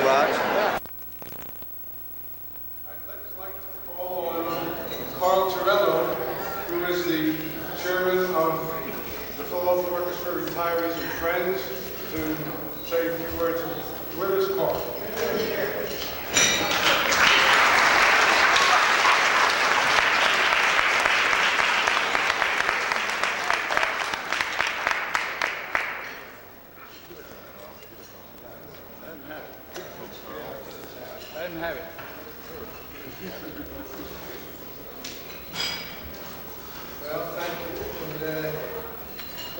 Raj. I'd like to call on Carl Torello, who is the chairman of the Philadelphia Orchestra Retirees and Friends, to say a few words with us, Carl. I didn't have it. Well, thank you. And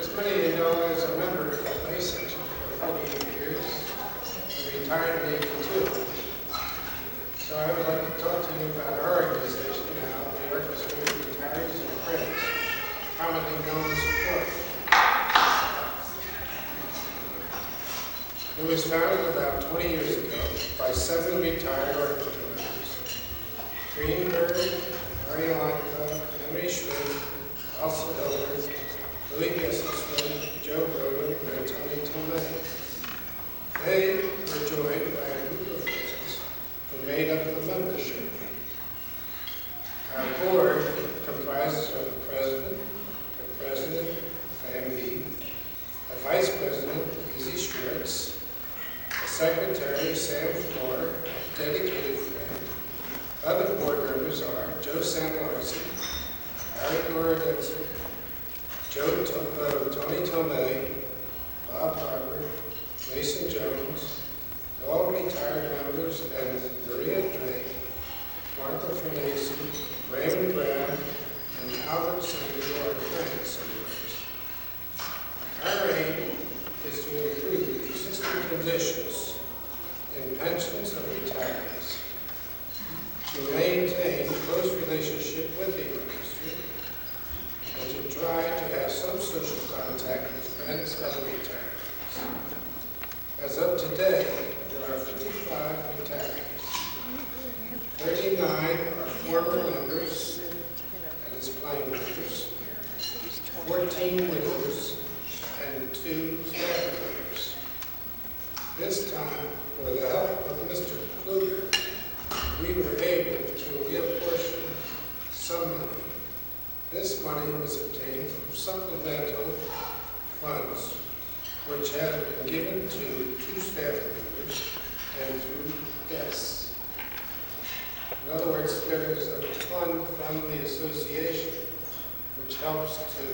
as many of you know, as a member of the bass section for 48 years, I retired in 82. So I would like to talk to you about our organization now, the Orchestra Retirees and Friends, commonly known as PORF. It was founded about 20 years ago by 7 retired orchestra members: Greenberg, Ariolanka, Henry Schmidt, Elsa Hilbert, Louis Gesselson, Joe Broden, and Tony Tomei. They were joined by a group of friends who made up the membership. Our board comprises of the president, me, the vice president, Lizzie Schwartz, the secretary, Sam Floor, a dedicated friend. Other board members are Joe Sanlarson, Harry Goradenson, Tony Tomei, Bob Harper, Mason Jones, all retired members, and Maria Drake, Martha Fernese, Raymond Brown, and Albert Singer, are friends of yours. Our aim is to improve the existing conditions in pensions of retirees, to maintain close relationship with the orchestra, and to try to have some social contact with friends of the retirees. As of today, there are 55 retirees. 39 are former members, that is playing members, 14 widows, and 2 staff members. This time, with the help of Mr. Kluger, we were able to reapportion some money. This money was obtained from supplemental funds, which have been given to 2 staff members and 2 guests. In other words, there is a fund from the association which helps to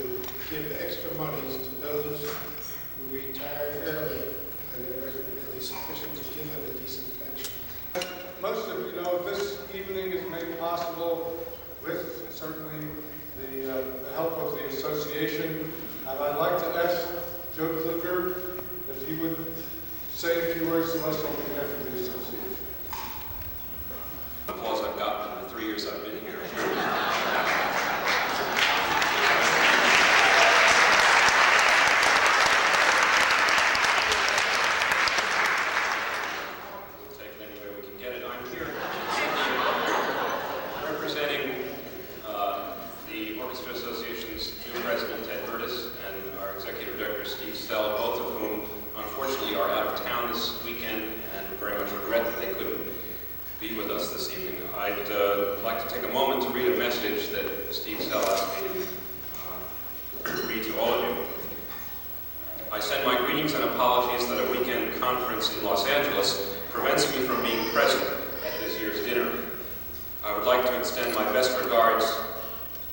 give extra monies to those who retire early and there isn't really sufficient to give them a decent pension. Most of you know this evening is made possible with certainly the help of the association. And I'd like to ask Joe Kluger if he would say a few words to us on behalf of the association. Applause I've gotten in the 3 years I've been here. We'll take it any way we can get it. I'm here representing the Orchestra Association's new president, Ted Burtis, and our executive director, Steve Stell, both of whom unfortunately are out of town this weekend and very much regret that they couldn't be with us this evening. I'd like to take a moment to read a message that Steve Stell asked me to read to all of you. I send my greetings and apologies that a weekend conference in Los Angeles prevents me from being present at this year's dinner. I would like to extend my best regards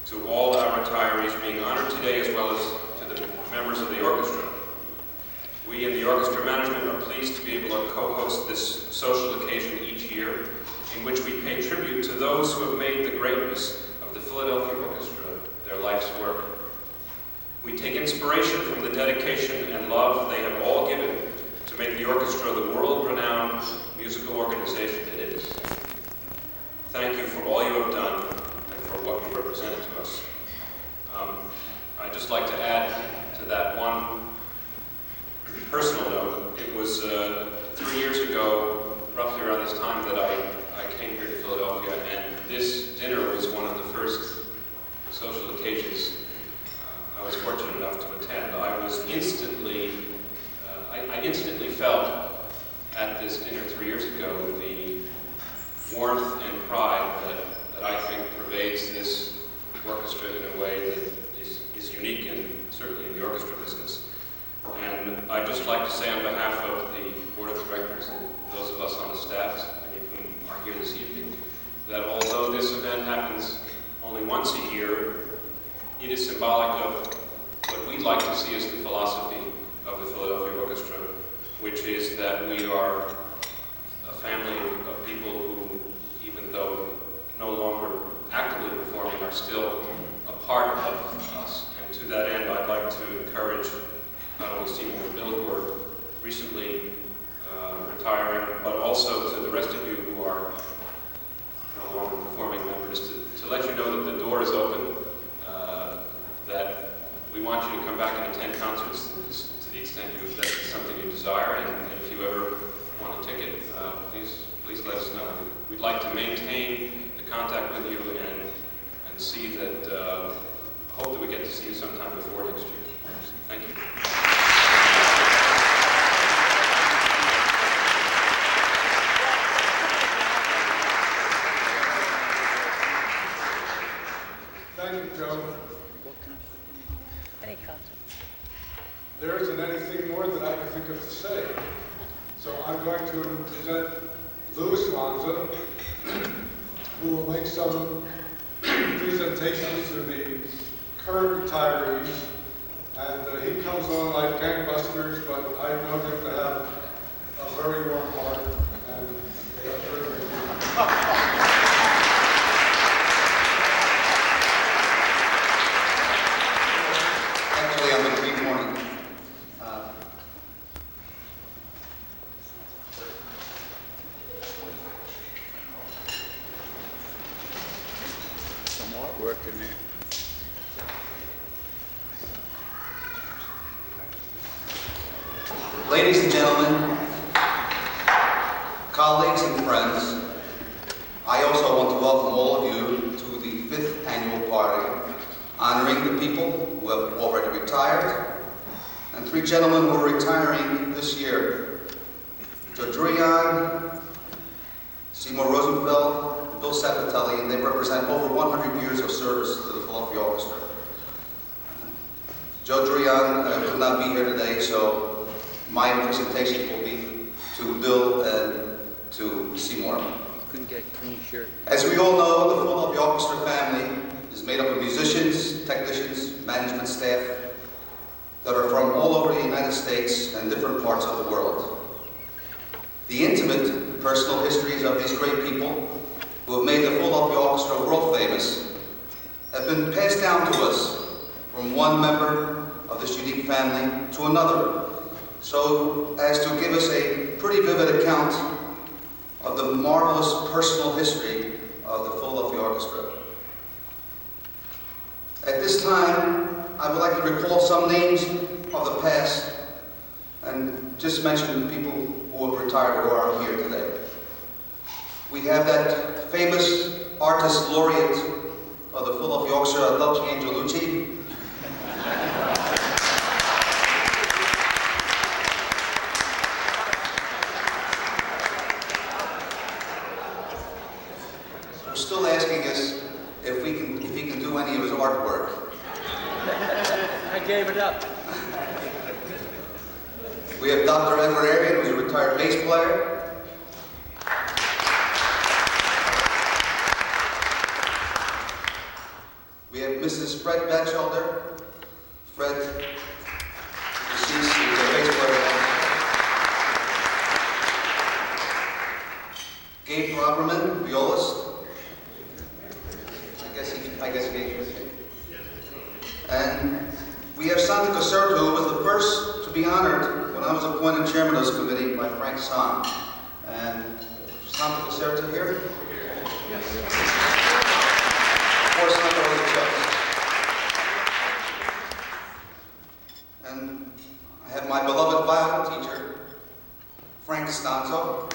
to all our retirees being honored today, as well as to the members of the orchestra. We in the orchestra management are pleased to be able to co-host this social occasion each year, in which we pay tribute to those who have made the greatness of the Philadelphia Orchestra their life's work. We take inspiration from the dedication and love they have all given to make the orchestra the world-renowned musical organization it is. Thank you for all you have done and for what you represent to us. I'd just like to add to that one personal note. It was 3 years ago, roughly around this time, that I came here to Philadelphia, and this dinner was one of the first social occasions I was fortunate enough to attend. I was instantly, I instantly felt at this dinner 3 years ago, the warmth and pride that I think pervades this orchestra in a way that is unique and certainly in the orchestra business. And I'd just like to say on behalf of the Board of Directors and those of us on the staff, many of whom are here this evening, that although this event happens only once a year, it is symbolic of what we'd like to see as the philosophy of the Philadelphia Orchestra, which is that we are a family of people who, even though no longer actively performing, are still a part of us. And to that end, I'd like to encourage not only Seymour and Bill, who are recently retiring, but also to the rest of you who are no longer performing members, to let you know that the door is open, that we want you to come back and attend concerts to the extent that's something you desire, and if you ever want a ticket, please let us know. We'd like to maintain the contact with you and see that, hope that we get to see you sometime before next year. Thank you. Thank you, Joe. Any concert. There isn't anything more that I can think of to say. So I'm going to present Louis Lanza, who will make some presentations to the current retirees. And he comes on like gangbusters, but I know him to have a very warm heart. And that's very good. Actually, I'm going to read morning. Some artwork in there. Ladies and gentlemen, colleagues and friends, I also want to welcome all of you to the 5th annual party, honoring the people who have already retired, and 3 gentlemen who are retiring this year. Joe Durian, Seymour Rosenfeld, and Bill Sapatelli, and they represent over 100 years of service to the Philadelphia Orchestra. Joe Durian could not be here today, so my presentation will be to Bill and to Seymour. You couldn't get a clean shirt. As we all know, the Philadelphia Orchestra family is made up of musicians, technicians, management staff that are from all over the United States and different parts of the world. The intimate personal histories of these great people who have made the Philadelphia Orchestra world famous have been passed down to us from one member of this unique family to another, so as to give us a pretty vivid account of the marvelous personal history of the Philadelphia Orchestra. At this time, I would like to recall some names of the past and just mention the people who have retired or are here today. We have that famous artist laureate of the Philadelphia Orchestra, Lucky Angelucci. We're still asking us if he can do any of his artwork. I gave it up. We have Dr. Edward Arian, who's a retired bass player. We have Mrs. Fred Batchelder. Fred, deceased, who's a bass player. Gabe Proberman, violist. I guess Gabe was here. And we have Santa Caserta, who was the first to be honored when I was appointed chairman of this committee by Frank Son. And Santa Caserta here? Yes. Of course, Santa was a judge. And I have my beloved violin teacher, Frank Costanzo.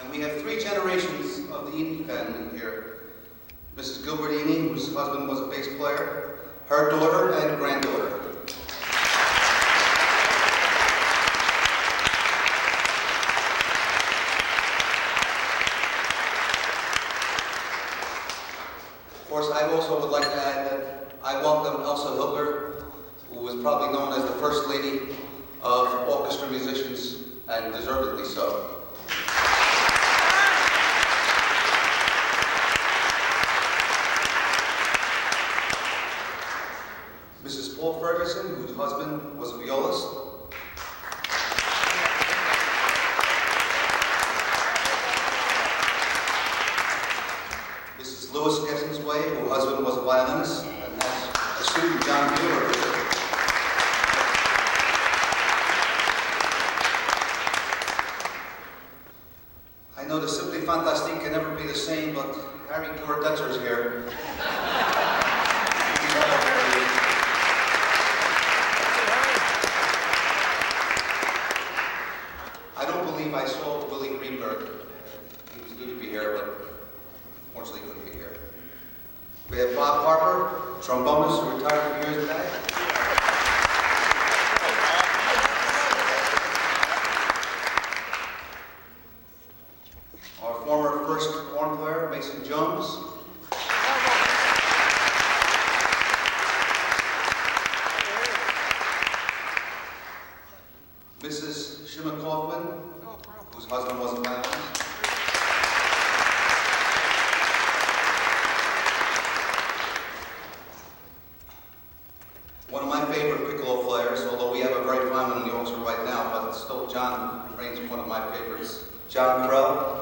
And we have 3 generations of the Eni family here. Mrs. Gilbertini, whose husband was a bass player, her daughter and granddaughter. Of course, I also would like to add that I welcome Elsa Hilger, who was probably known as the First Lady of Orchestra Musicians, and deservedly so. Mrs. Paul Ferguson, whose husband was a violist. Mrs. Louis Gessensway, whose husband was a violinist and has a student, John Mueller. I know the Simply Fantastique can never be the same, but Harry Gourdetter's here. I don't believe I saw Willie Greenberg. He was due to be here, but unfortunately couldn't be here. We have Bob Harper, trombonist who retired a few years back. Our former first horn player, Mason Jones. Mrs. Shima Kaufman, whose husband was a violinist. One of my favorite piccolo players, although we have a very fine one in the orchestra right now, but still John reigns one of my favorites, John Krell.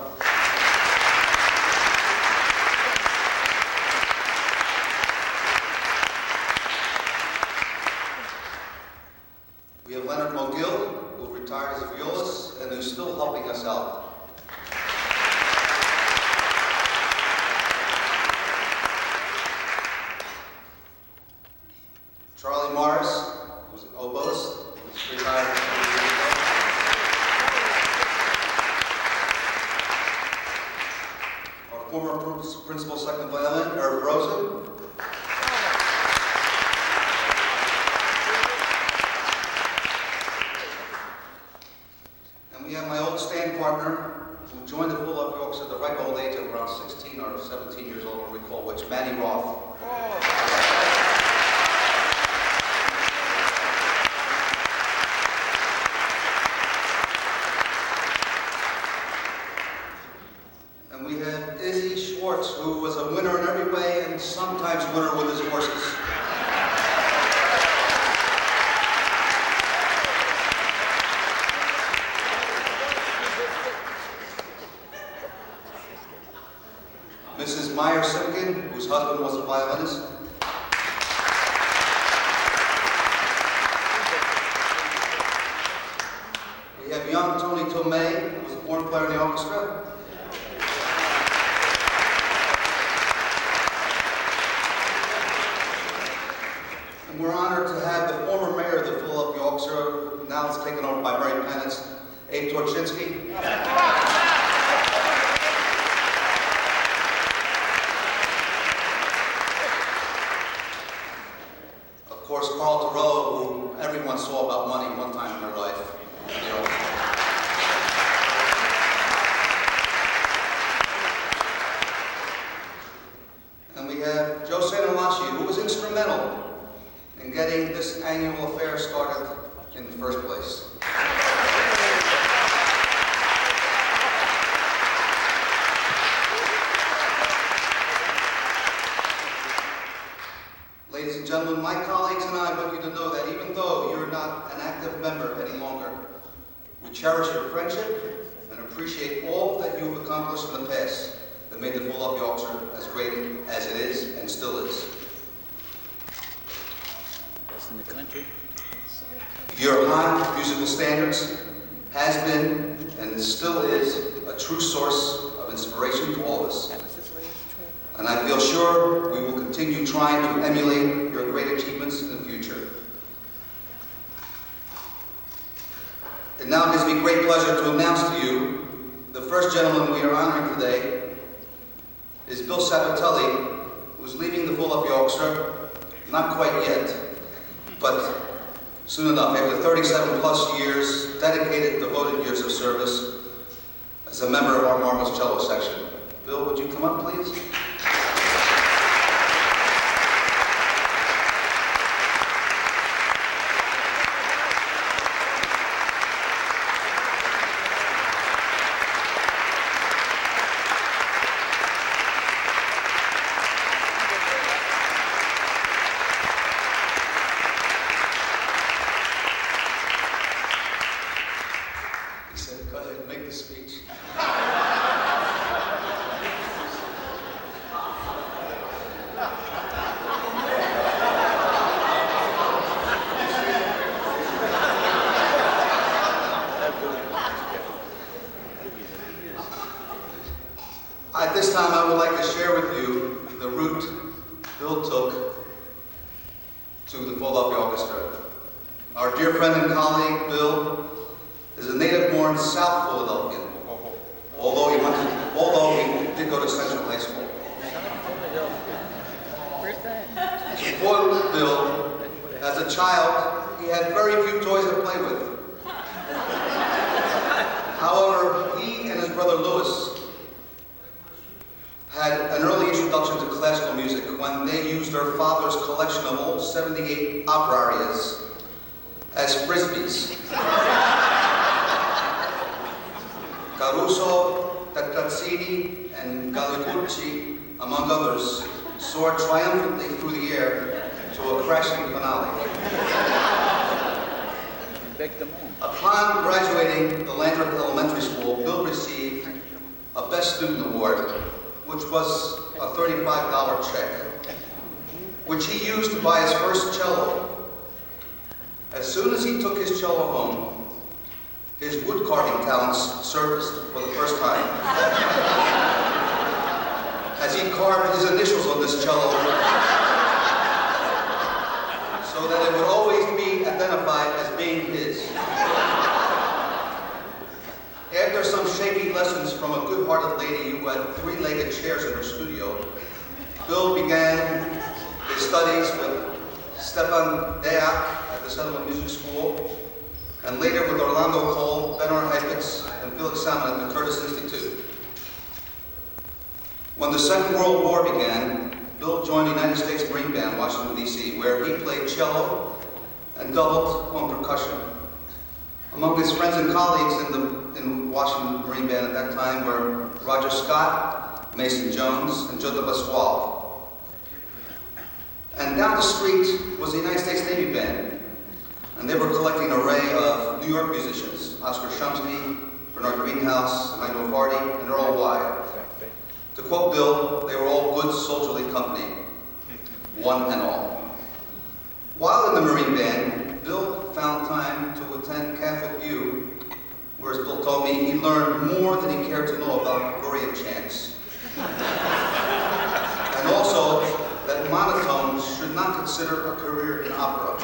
We have Leonard Mogill, who retired as a violist and who's still helping us out. Charlie Morris, who's an oboist, who's retired a few years ago. Our former principal second violin, Irv Rosen. We have my old stand partner who joined the Full-Up Yorks at the ripe old age of around 16 or 17 years old, I recall which, Manny Roth. And we have Izzy Schwartz, who was a winner in every way and sometimes winner with his horses. Mrs. Meyer Simpkin, whose husband was a violinist. We have young Tony Tomei, who was a horn player in the orchestra. And we're honored to have the former mayor of the Philadelphia Orchestra, now it's taken over by Mary Penance, Abe Torchinsky. Of course, Carl Torello, who everyone saw about money one time in their life. And we have Joe Santolaci, who was instrumental in getting this annual affair started in the first place. Ladies and gentlemen, my colleagues and I want you to know that even though you're not an active member any longer, we cherish your friendship and appreciate all that you have accomplished in the past that made the Philadelphia Orchestra as great as it is and still is. Best in the country. Your high musical standards has been and still is a true source of inspiration to all of us. And I feel sure we will continue trying to emulate your great achievements in the future. It now gives me great pleasure to announce to you the first gentleman we are honoring today is Bill Sabatelli, who is leaving the Philadelphia Orchestra Not quite yet, but soon enough, after 37 plus years, dedicated, devoted years of service as a member of our marvelous cello section. Bill, would you come up, please? He said, go ahead and make the speech. At this time, I would like to share with you the route Bill took to the Philadelphia Orchestra. Our dear friend and colleague, Bill, is a native-born South Philadelphian, although he did go to Central High School. Spoiled Bill, as a child, he had very few toys to play with. However, he and his brother Louis had an early introduction to classical music when they used their father's collection of old 78 opera arias as frisbees. Caruso, Tetrazzini, and Gallicurci, among others, soared triumphantly through the air to a crashing finale. Upon graduating the Landreth Elementary School, Bill received a Best Student Award, which was a $35 check, which he used to buy his first cello. As soon as he took his cello home, his wood carving talents surfaced for the first time. As he carved his initials on this cello, so that it would always be identified as being his. After some shaky lessons from a good-hearted lady who had three-legged chairs in her studio, Bill began his studies with Stefan Deak at the Settlement Music School, and later with Orlando Cole, Bernard Heifetz, and Felix Salmon at the Curtis Institute. When the Second World War began, Bill joined the United States Marine Band, Washington, D.C., where he played cello and doubled on percussion. Among his friends and colleagues in Washington Marine Band at that time were Roger Scott, Mason Jones, and Joe Pasquale. And down the street was the United States Navy Band, and they were collecting an array of New York musicians: Oscar Shumsky, Bernard Greenhouse, Emmanuel Vardy, and Earl Wyatt. To quote Bill, they were all good soldierly company, one and all. While in the Marine Band, Bill found time to attend Catholic U, where, as Bill told me, he learned more than he cared to know about Gregorian chants. And also that monotones should not consider a career in opera.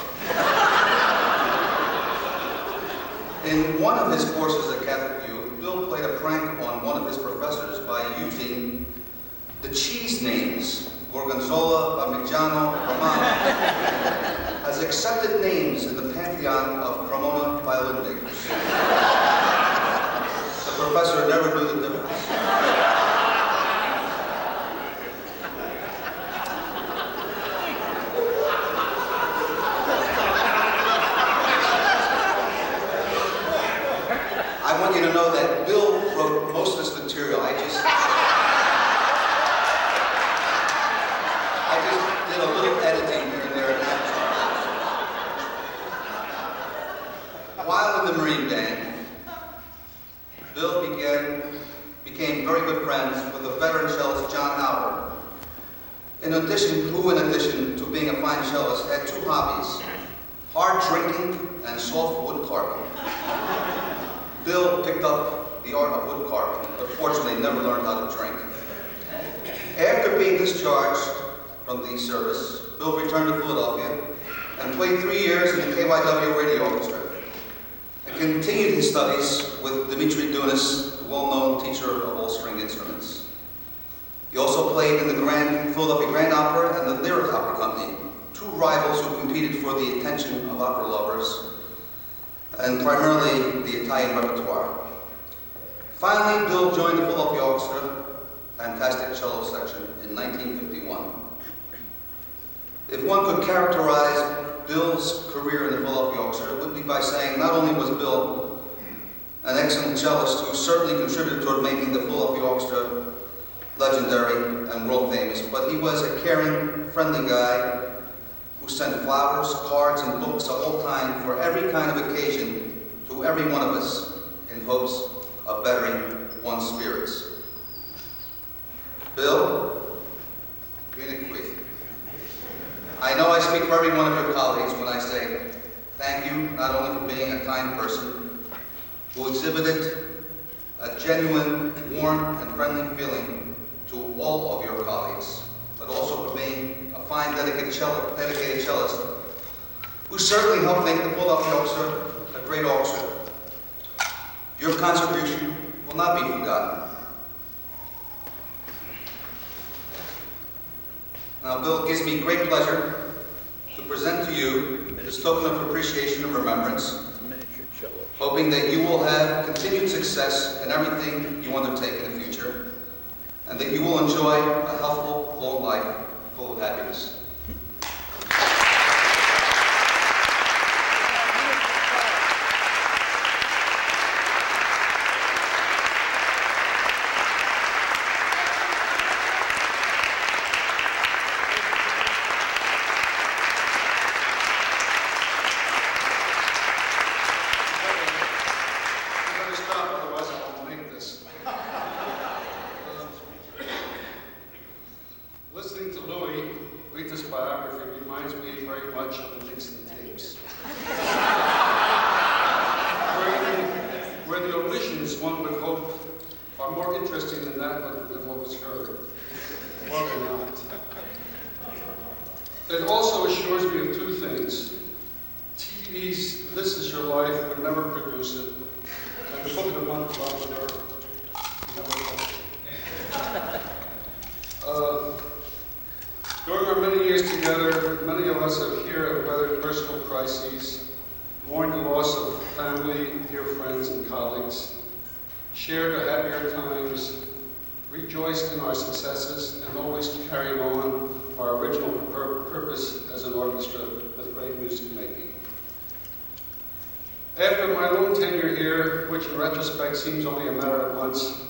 In one of his courses at Catholic U, Bill played a prank on one of his professors by using the cheese names, Gorgonzola, Parmigiano, Romano, as accepted names in the pantheon of Cremona violin makers. The professor never knew the difference. I want you to know that Bill wrote most of this material. I just did a little editing here and there. While in the Marine Band, Bill became very good friends with the veteran cellist John Howard. In addition to being a fine cellist, had two hobbies: hard drinking and soft wood carving. Bill picked up the art of wood carving, but fortunately never learned how to drink. After being discharged from the service, Bill returned to Philadelphia and played 3 years in the KYW Radio Orchestra, and continued his studies with Dimitri Dunis, the well-known teacher of all string instruments. He also played in the Philadelphia Grand Opera and the Lyric Opera Company, two rivals who competed for the attention of opera lovers, and primarily the Italian repertoire. Finally, Bill joined the Philadelphia Orchestra, fantastic cello section, in 1951. If one could characterize Bill's career in the Philadelphia Orchestra, it would be by saying not only was Bill an excellent cellist who certainly contributed toward making the Philadelphia Orchestra legendary and world famous, but he was a caring, friendly guy who sent flowers, cards, and books of all time for every kind of occasion to every one of us in hopes of bettering one's spirits. Bill, I know I speak for every one of your colleagues when I say thank you not only for being a kind person who exhibited a genuine, warm, and friendly feeling to all of your colleagues, but also for being a fine, dedicated cellist who certainly helped make the Philadelphia Orchestra a great orchestra. Your contribution will not be forgotten. Now, Bill, it gives me great pleasure to present to you this token of appreciation and remembrance, hoping that you will have continued success in everything you undertake in the future, and that you will enjoy a healthful, long life full of happiness. Listening to Louis read this biography reminds me very much of the Nixon tapes. where the omissions, one would hope, are more interesting than what was heard. Well, they're not. It also assures me of two things. TV's This Is Your Life would never produce it, and the Book of the Month Club would never publish it. During our many years together, many of us have here weathered personal crises, mourned the loss of family, dear friends, and colleagues, shared our happier times, rejoiced in our successes, and always carried on our original purpose as an orchestra with great music making. After my own tenure here, which in retrospect seems only a matter of months,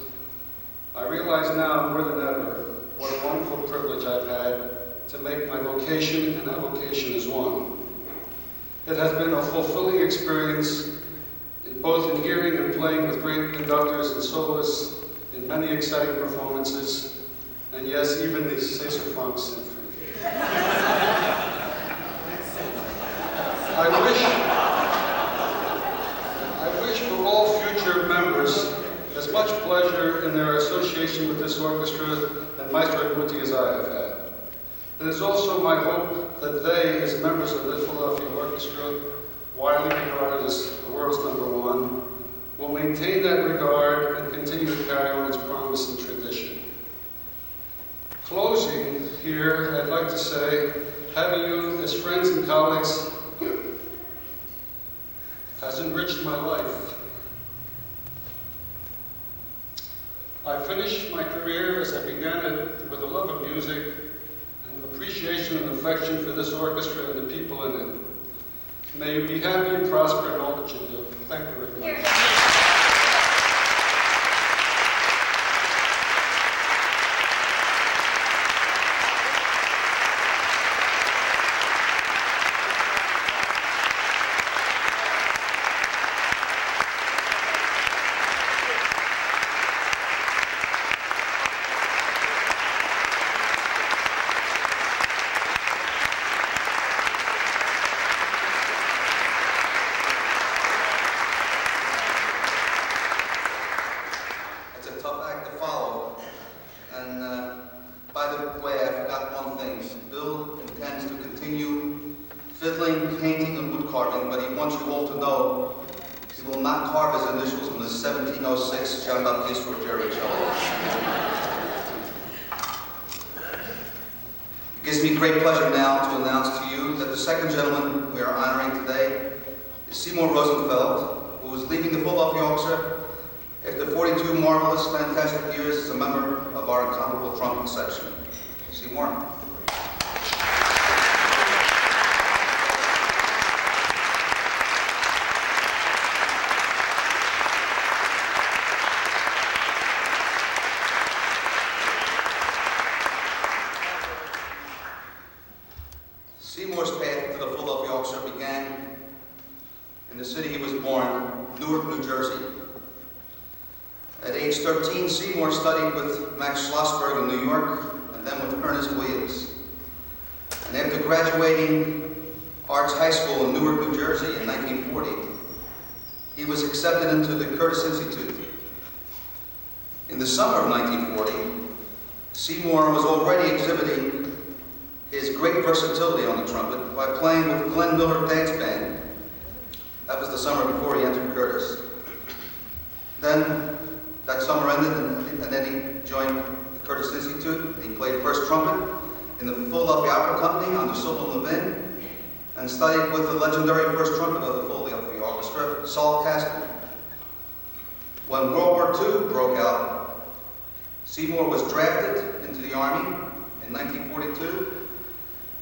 I realize now more than ever what a wonderful privilege I've had to make my vocation and avocation as one. It has been a fulfilling experience, both in hearing and playing with great conductors and soloists in many exciting performances, and yes, even the Saxophone Symphony. I wish for all future members as much pleasure in their association with this orchestra and Maestro Muti as I have had. It is also my hope that they, as members of the Philadelphia Orchestra, widely regarded as the world's #1, will maintain that regard and continue to carry on its promise and tradition. Closing here, I'd like to say, having you as friends and colleagues has enriched my life. I finished my career as I began it with a love of music and an appreciation and affection for this orchestra and the people in it. May you be happy and prosper in all that you do. Thank you very much. Fiddling, painting, and wood carving, but he wants you all to know he will not carve his initials on the 1706 John Baptiste Rogeri cello. gives me great pleasure now to announce to you that the second gentleman we are honoring today is Seymour Rosenfeld, who is leaving the Philadelphia Orchestra after 42 marvelous, fantastic years as a member of our incomparable trumpet section. Seymour. Seymour's path to the Philadelphia Orchestra began in the city he was born, Newark, New Jersey. At age 13, Seymour studied with Max Schlossberg in New York and then with Ernest Williams. And after graduating Arts High School in Newark, New Jersey in 1940, he was accepted into the Curtis Institute. In the summer of 1940, Seymour was already exhibiting his great versatility on the trumpet by playing with Glenn Miller Dance Band. That was the summer before he entered Curtis. Then that summer ended, and then he joined the Curtis Institute. He played first trumpet in the Philadelphia Opera Company under Sylvan Levin, and studied with the legendary first trumpet of the Philadelphia Orchestra, Saul Castle. When World War II broke out, Seymour was drafted into the Army in 1942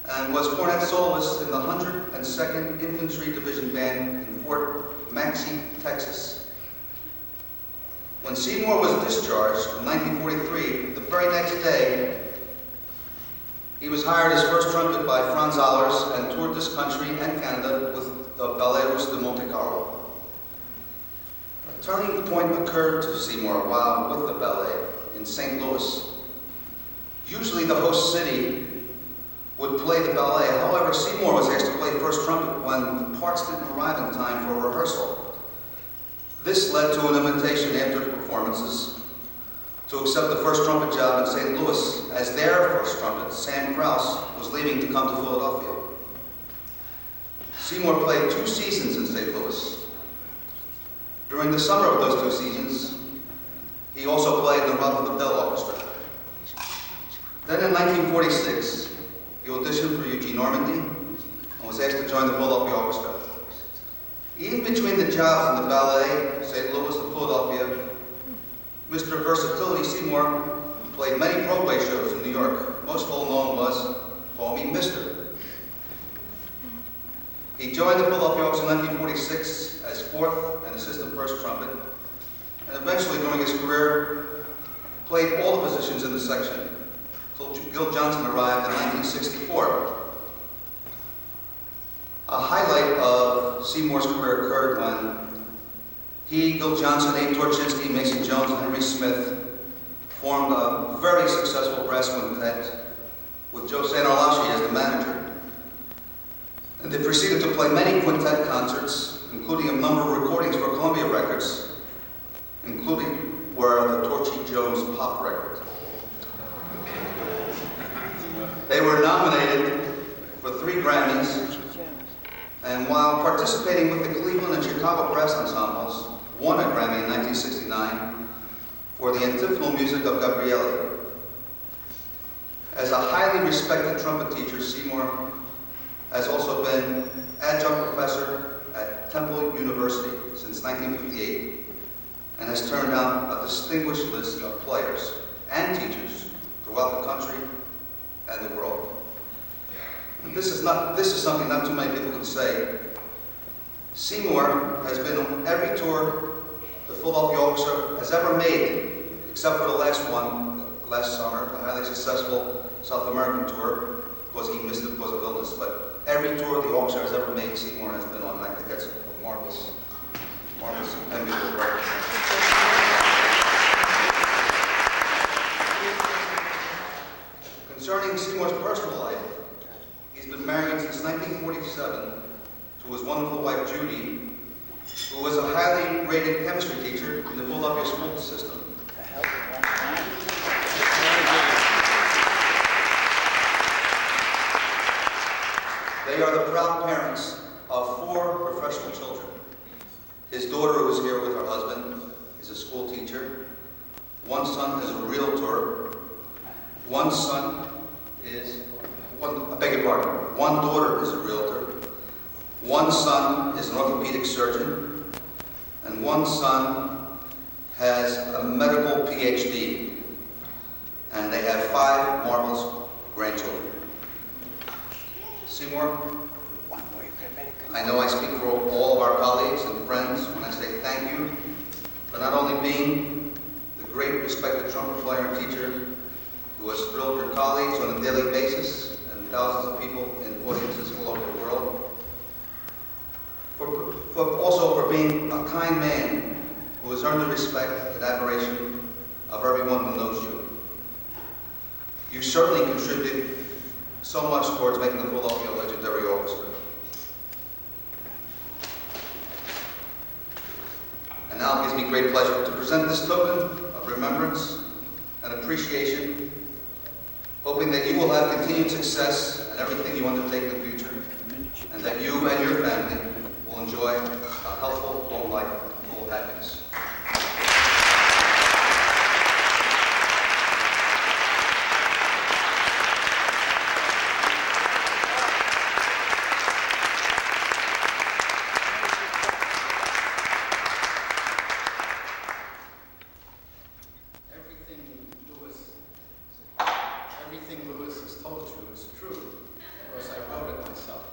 and was cornet soloist in the 102nd Infantry Division Band in Fort Maxey, Texas. When Seymour was discharged in 1943, the very next day, he was hired as first trumpet by Franz Allers and toured this country and Canada with the Ballet Russe de Monte Carlo. A turning point occurred to Seymour while with the ballet in St. Louis. Usually the host city would play the ballet. However, Seymour was asked to play first trumpet when the parts didn't arrive in time for rehearsal. This led to an invitation after the performances to accept the first trumpet job in St. Louis, as their first trumpet, Sam Krause, was leaving to come to Philadelphia. Seymour played 2 seasons in St. Louis. During the summer of those 2 seasons, he also played in the Robert Liddell Orchestra. Then in 1946, he auditioned for Eugene Normandy and was asked to join the Philadelphia Orchestra. Even between the jobs in the ballet, St. Louis and Philadelphia, Mr. Versatility Seymour played many Broadway shows in New York. Most well known was Call Me Mr. He joined the Philadelphia Orchestra in 1946 as 4th and assistant first trumpet, and eventually during his career played all the positions in the section until Gil Johnson arrived in 1964. A highlight of Seymour's career occurred when he, Gil Johnson, Abe Torchinsky, Mason Jones, and Henry Smith formed a very successful brass quintet with Joe Sanarlashi as the manager. And they proceeded to play many quintet concerts, including a number of recordings for Columbia Records, including the Torchy Jones pop record. They were nominated for 3 Grammys, and while participating with the Cleveland and Chicago brass ensembles, won a Grammy in 1969 for the antiphonal music of Gabriele. As a highly respected trumpet teacher, Seymour has also been adjunct professor at Temple University since 1958 and has turned out a distinguished list of players and teachers throughout the country and the world. And this is something not too many people can say. Seymour has been on every tour the Philadelphia Orchestra has ever made, except for the last one, last summer, the highly successful South American tour, because he missed it because of illness. But every tour the orchestra has ever made, Seymour has been on. I think that's a marvelous, enviable record. Concerning Seymour's personal life, he's been married since 1947 to his wonderful wife, Judy, who was a highly rated chemistry teacher in the Philadelphia school system. They are the proud parents of 4 professional children. His daughter, who is here with her husband, is a school teacher. One son is a realtor. One son is I beg your pardon, one daughter is a realtor, one son is an orthopedic surgeon, and one son has a medical PhD, and they have 5 marvelous grandchildren. Seymour, I know I speak for all of our colleagues and friends when I say thank you for not only being the great respected trumpet player and teacher who has thrilled your colleagues on a daily basis and thousands of people in audiences all over the world, but also for being a kind man who has earned the respect and admiration of everyone who knows you. You certainly contributed so much towards making the Philadelphia a legendary orchestra. And now it gives me great pleasure to present this token of remembrance and appreciation, hoping that you will have continued success in everything you undertake in the future, and that you and your family will enjoy a healthful, long life full of happiness. Everything Lewis has told you is true. Of course, I wrote it myself.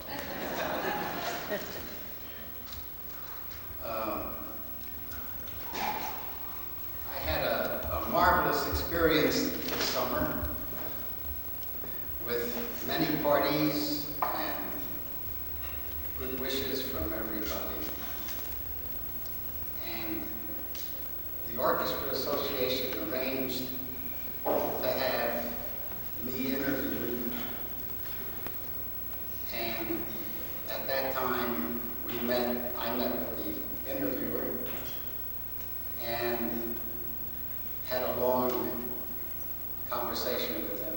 I had a marvelous experience this summer with many parties and good wishes from everybody. And the Orchestra Association arranged to have me interviewed, and at that time I met with the interviewer and had a long conversation with him,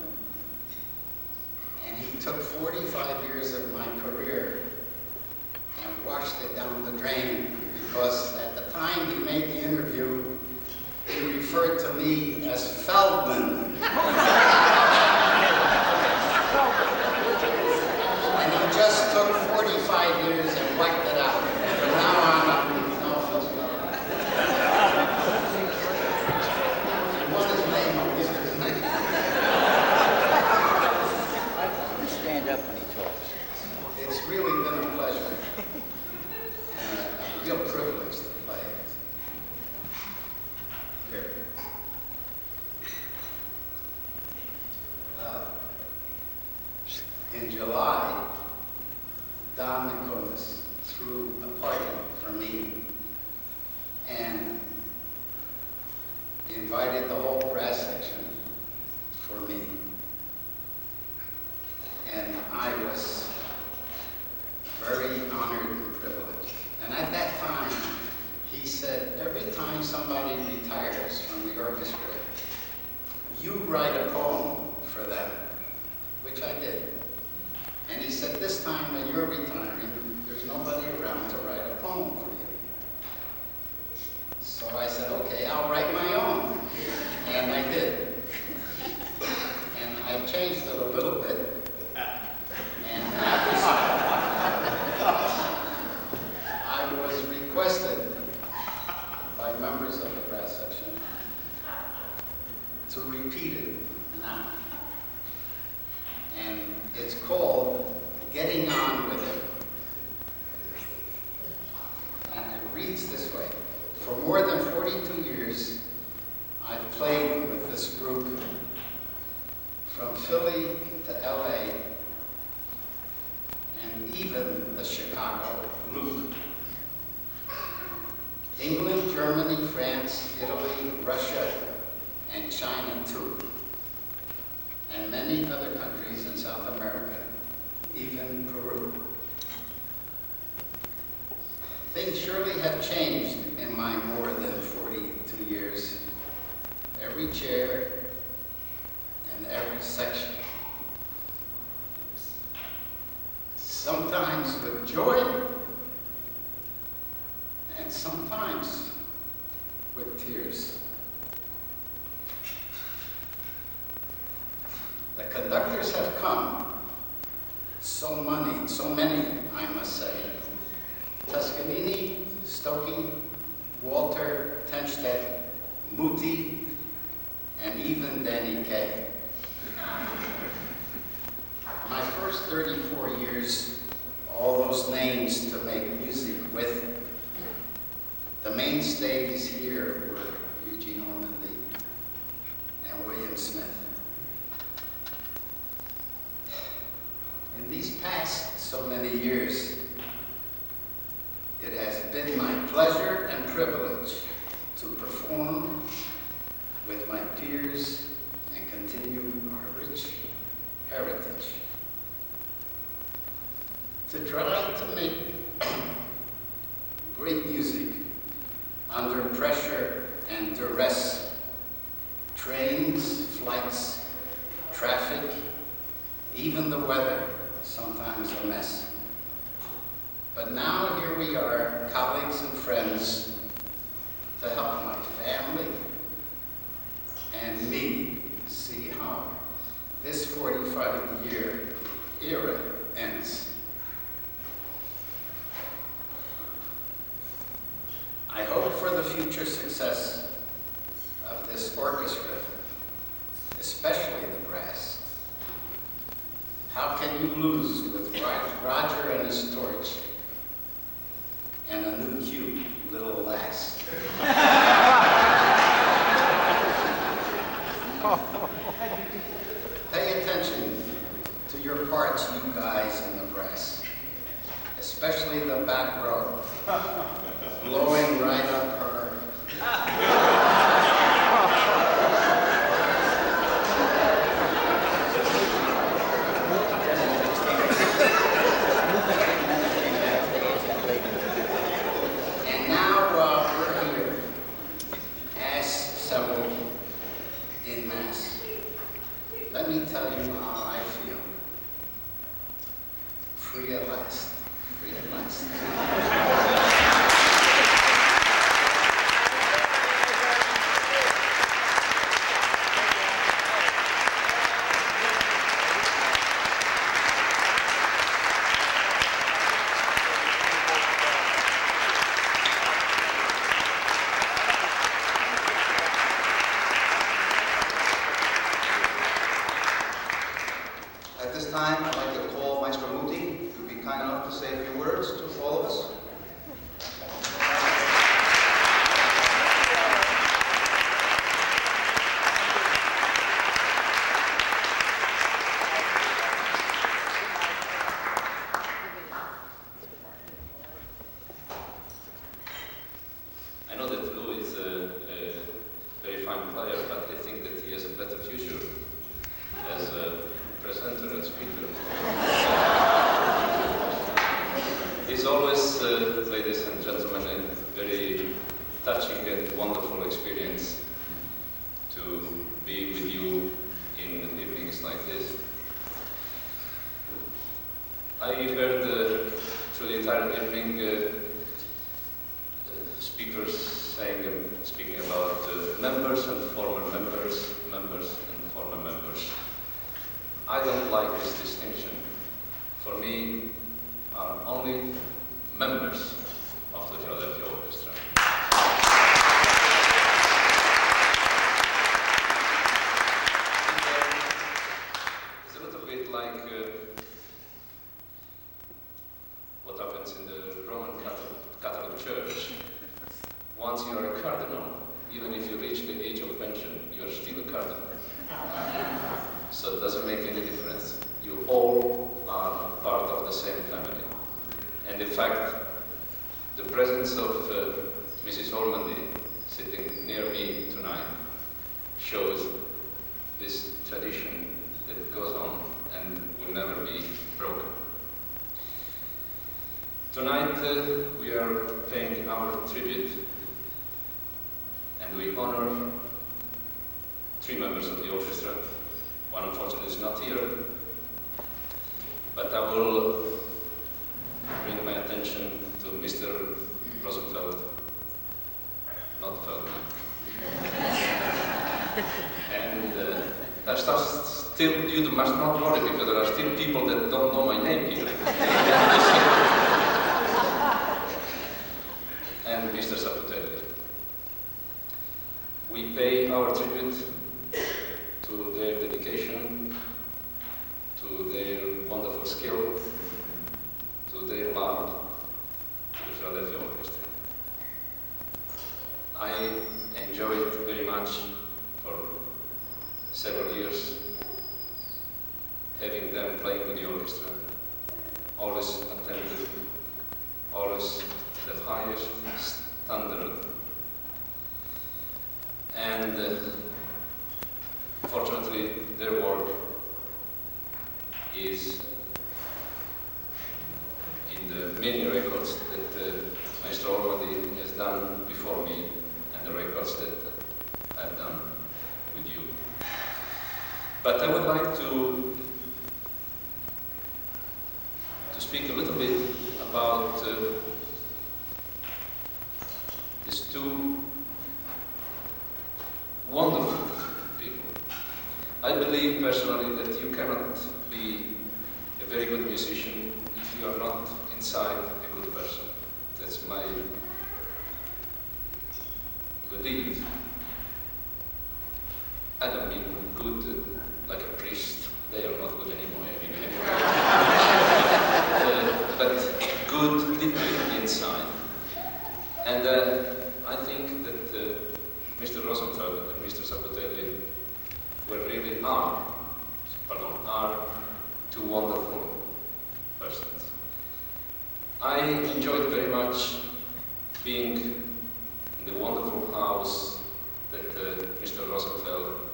and he took 45 years of my career and washed it down the drain, because at the time he made the interview, he referred to me as Feldman. And he just took 45 years and wiped it out. From now on, I'm no Feldman. I want his name up here tonight. Stand up when he talks. It's really been a pleasure and a real privilege to play. Here. In July, Don McComas threw a party for me and invited the whole brass section for me. And I was very honored and privileged. And at that time, he said, every time somebody retires from the orchestra, you write a poem for them, which I did. And he said, this time when you're retiring, there's nobody around to write a poem for you. So I said, okay, I'll write my own. And I did. And I changed it a little bit. And I was requested by members of the brass section to repeat it now. And it's called Getting On With It. And it reads this way. For more than 42 years, I've played with this group from Philly to LA and even the Chicago loop. England, Germany, France, Italy, Russia, and China too. And many other countries in South America, even Peru. Things surely have changed in my more than 42 years. Every chair and every section. Sometimes with joy, and sometimes with tears. The conductors have come so many, I must say. Toscanini, Stokke, Walter, Tenstedt, Muti, and even Danny Kaye. My first 34 years, all those names to make music with, the mainstays here were Eugene Ormandy and William Smith. In these past so many years, it has been my pleasure and privilege to perform with my peers and continue our rich heritage. To try to make great music under pressure and duress, trains, flights, traffic, even the weather, sometimes a mess. But now here we are, colleagues and friends, to help my family and me see how this 45-year era ends. I hope for the future success of this orchestra, especially the brass. How can you lose with Roger and his torch and a new cute little lass? Pay attention to your parts, you guys in the brass, especially the back row, blowing right up her. And now, while we're here, as assembled in mass, let me tell you how I feel. Free at last. Free at last. At this time, I'd like to call Maestro Muti to be kind enough to say a few words to all of us. I know that Lou is a very fine player, but I think that he has a better future as a presenter and speaker. He's always, ladies and gentlemen, a very touching and wonderful experience to be with you in evenings like this. I heard through the entire evening speakers speaking about members and former members, members and former members. I don't like this distinction. For me, are only members of the Philadelphia Orchestra. It's a little bit like what happens in the Roman Catholic Church. Once you are a cardinal, even if you reach the age of pension, you are still a cardinal. So it doesn't make any difference. You all are part of the same family. And in fact, the presence of Mrs. Ormandy sitting near me tonight shows this tradition that goes on and will never be broken. Tonight we are paying our tribute and we honor 3 members of the orchestra. One unfortunately is not here, but I will bring my attention to Mr. Rosenfeld, not Feldman. And Herr still, you must not worry because there are still people that don't know my name here. And Mr. Saputelli. We pay our tribute to their dedication, to their wonderful skill, to their love to the Philadelphia Orchestra. I enjoyed very much for several years having them playing with the orchestra, always attentive, always the highest standard. And fortunately, their work is in the many records that Maestro Orlandi has done before me and the records that I've done with you. But I would like to speak a little bit about these two wonderful people. I believe personally that you cannot be a very good musician if you are not inside a good person. That's my belief. I don't mean good like a priest. They are not good anymore. But good deeply inside. And I think that Mr. Rosenfeld and Mr. Saputelli are two wonderful persons. I enjoyed very much being in the wonderful house that Mr. Rosenfeld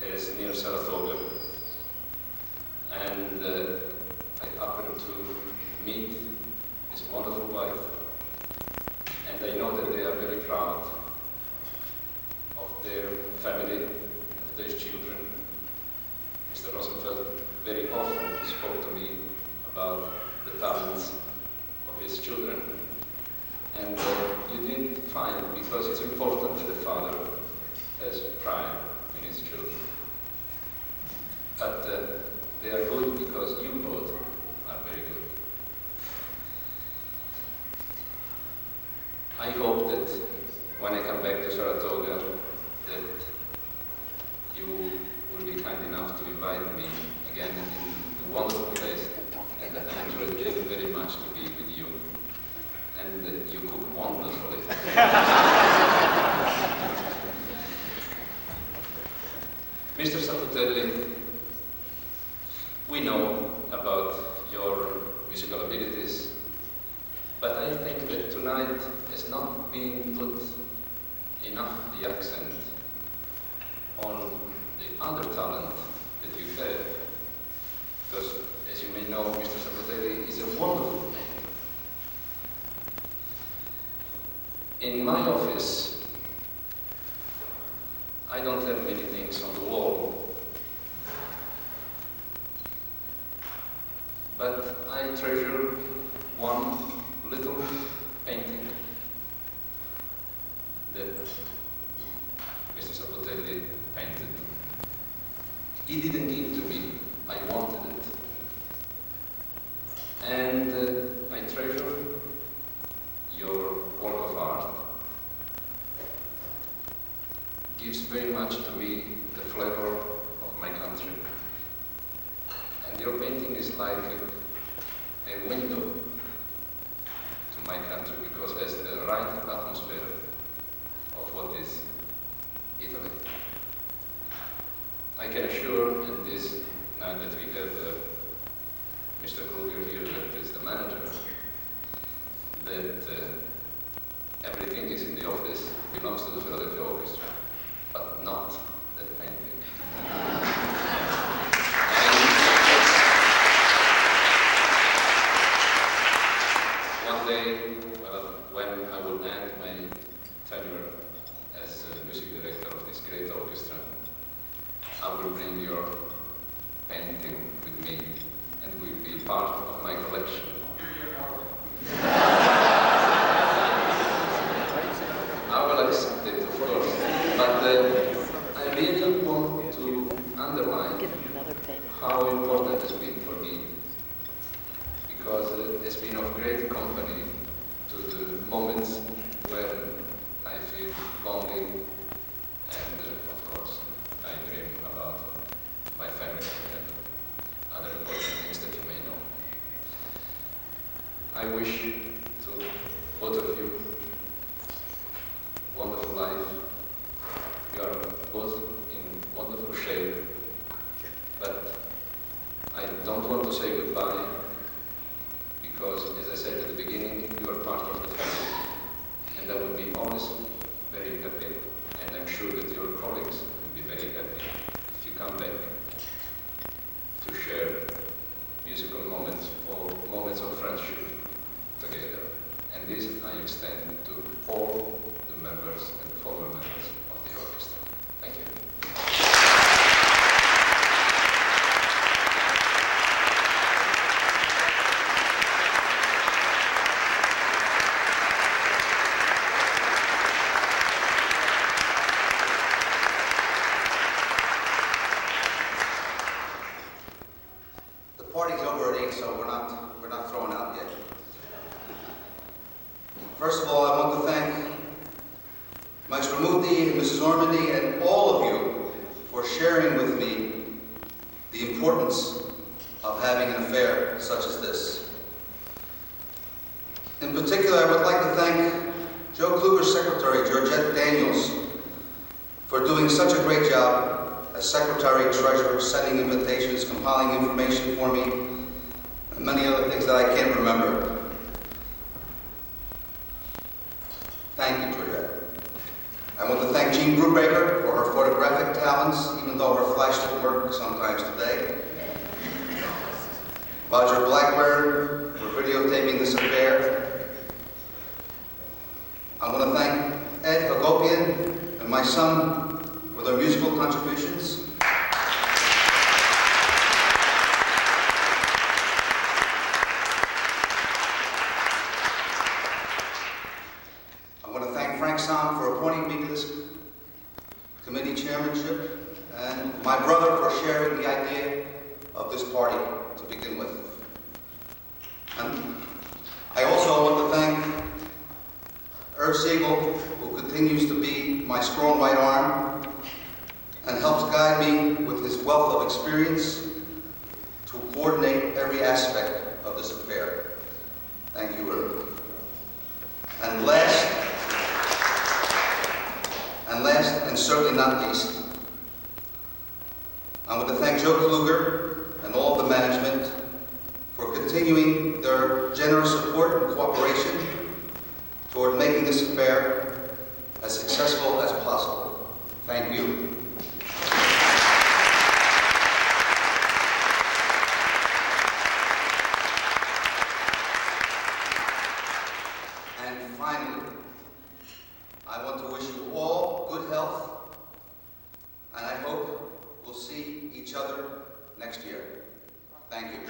has near Saratoga, and I happened to meet his wonderful wife, and I know that they are very proud of their family, of their children. Mr. Rosenfeld very often spoke to me about the talents of his children, and you did fine because it's important that the father has pride in his children. But they are good because you both are very good. I hope that when I come back to Saratoga, that you will be kind enough to invite me again in the wonderful place, and that I enjoyed very, very much to be with you, and that you cook wonderfully. Mr. Saputelli, we know about your musical abilities, but I think that tonight has not been put enough the accent on the other talent that you have. Because, as you may know, Mr. Saputelli is a wonderful painter. In my office, I don't have many things on the wall, but I treasure one little painting that Mr. Saputelli painted. He didn't give it to me, I wanted it. And I treasure your work of art. Gives very much to me the flavor of my country. And your painting is like a window to my country because it has the right atmosphere of what is Italy. I can assure in this, now that we have Mr. Kruger here, that is the manager, that everything is in the office, belongs to the Philadelphia Orchestra, but not that painting. One day, when I will end my tenure as music director of this great orchestra, I will bring your painting with me and will be part of my collection. I will accept it, of course, but I really want to underline wish to both of you wonderful life. You are both in wonderful shape, but I don't want to say goodbye because, as I said at the beginning, you are part of the family, and I will be always very happy, and I'm sure that your colleagues will be very happy if you come back to share musical moments or moments of friendship together. And this I extend to all the members and former members of the orchestra. Thank you. The party's over at 8, so we're not throwing out yet. First of all, I want to thank Maestro Muti and Mrs. Normandy and all of you for sharing with me the importance of having an affair such as this. In particular, I would like to thank Joe Kluger's secretary, Georgette Daniels, for doing such a great job as secretary, treasurer, sending invitations, compiling information for me, and many other things that I can't remember. Thank you, Georgette. I want to thank Jean Brubaker for her photographic talents, even though her flash didn't work sometimes today. Roger Blackburn for videotaping this affair. I want to thank Ed Hagopian and my son for their musical contributions. I want to thank Frank Sam for appointing me to this committee chairmanship, and my brother for sharing the idea of this party to begin with. And I also want to thank Irv Siegel, who continues to be my strong right arm and helps guide me with his wealth of experience to coordinate every aspect of this affair. Thank you, Irv. And last and certainly not least, I want to thank Joe Kluger and all of the management for continuing their generous support and cooperation toward making this affair as successful as possible. Thank you. And finally, I want to wish you all good health, and I hope we'll see each other next year. Thank you.